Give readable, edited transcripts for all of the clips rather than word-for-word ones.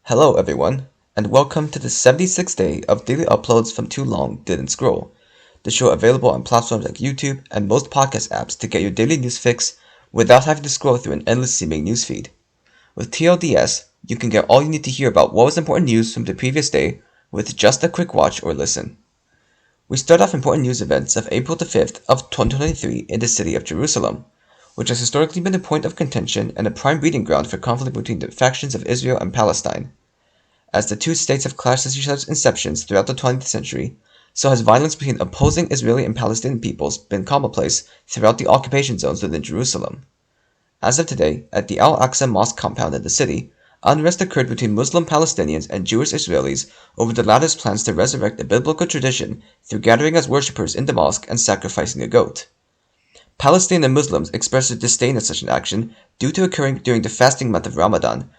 Hello everyone, and welcome to the 76th day of daily uploads from Too Long Didn't Scroll, the show available on platforms like YouTube and most podcast apps to get your daily news fix without having to scroll through an endless seeming newsfeed. With TLDS, you can get all you need to hear about what was important news from the previous day with just a quick watch or listen. We start off important news events of April the 5th of 2023 in the city of Jerusalem, which has historically been a point of contention and a prime breeding ground for conflict between the factions of Israel and Palestine. As the two states have clashed since each other's inceptions throughout the 20th century, so has violence between opposing Israeli and Palestinian peoples been commonplace throughout the occupation zones within Jerusalem. As of today, at the al-Aqsa mosque compound in the city, unrest occurred between Muslim Palestinians and Jewish Israelis over the latter's plans to resurrect a biblical tradition through gathering as worshippers in the mosque and sacrificing a goat. Palestinian Muslims expressed their disdain at such an action due to occurring during the fasting month of Ramadan.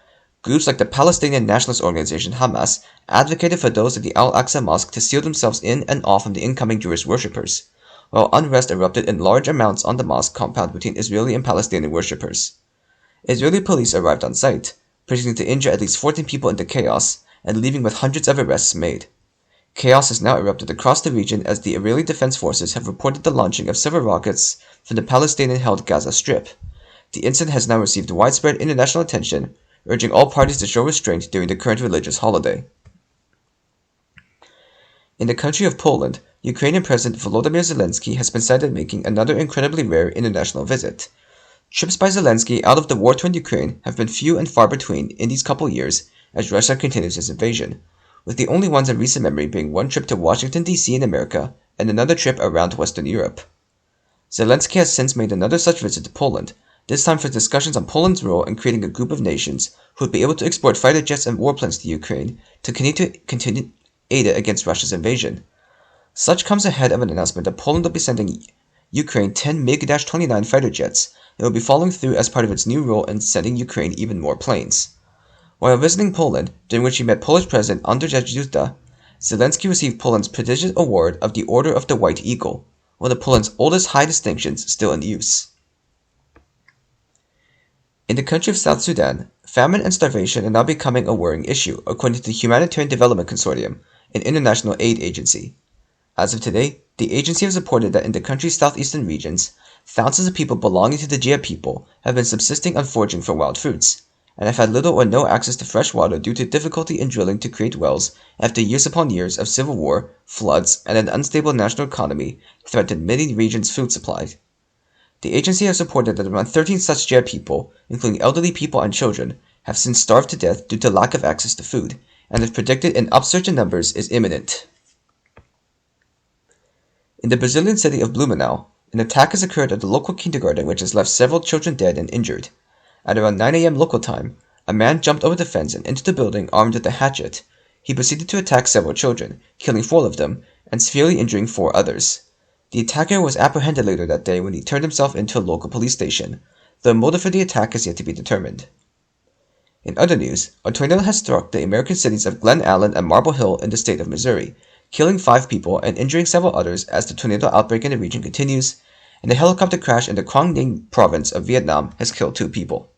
Groups like the Palestinian nationalist organization Hamas advocated for those at the al-Aqsa mosque to seal themselves in and off from the incoming Jewish worshippers, while unrest erupted in large amounts on the mosque compound between Israeli and Palestinian worshippers. Israeli police arrived on site, proceeding to injure at least 14 people into chaos and leaving with hundreds of arrests made. Chaos has now erupted across the region as the Israeli Defense Forces have reported the launching of several rockets from the Palestinian-held Gaza Strip. The incident has now received widespread international attention, urging all parties to show restraint during the current religious holiday. In the country of Poland, Ukrainian President Volodymyr Zelenskyy has been cited making another incredibly rare international visit. Trips by Zelenskyy out of the war-torn Ukraine have been few and far between in these couple years as Russia continues its invasion, with the only ones in recent memory being one trip to Washington, D.C. in America and another trip around Western Europe. Zelenskyy has since made another such visit to Poland, this time for discussions on Poland's role in creating a group of nations who would be able to export fighter jets and warplanes to Ukraine to continue aid it against Russia's invasion. Such comes ahead of an announcement that Poland will be sending Ukraine 10 MiG-29 fighter jets and will be following through as part of its new role in sending Ukraine even more planes. While visiting Poland, during which he met Polish President Andrzej Duda, Zelenskyy received Poland's prestigious award of the Order of the White Eagle, one of Poland's oldest high distinctions still in use. In the country of South Sudan, famine and starvation are now becoming a worrying issue, according to the Humanitarian Development Consortium, an international aid agency. As of today, the agency has reported that in the country's southeastern regions, thousands of people belonging to the Jia people have been subsisting on foraging for wild fruits, and have had little or no access to fresh water due to difficulty in drilling to create wells after years upon years of civil war, floods, and an unstable national economy threatened many regions' food supply. The agency has reported that around 13 such Jia people, including elderly people and children, have since starved to death due to lack of access to food, and have predicted an upsurge in numbers is imminent. In the Brazilian city of Blumenau, an attack has occurred at the local kindergarten which has left several children dead and injured. At around 9 a.m. local time, a man jumped over the fence and into the building armed with a hatchet. He proceeded to attack several children, killing 4 of them, and severely injuring 4 others. The attacker was apprehended later that day when he turned himself into a local police station, though the motive for the attack has yet to be determined. In other news, a tornado has struck the American cities of Glen Allen and Marble Hill in the state of Missouri, killing 5 people and injuring several others as the tornado outbreak in the region continues, and a helicopter crash in the Quang Ninh province of Vietnam has killed 2 people.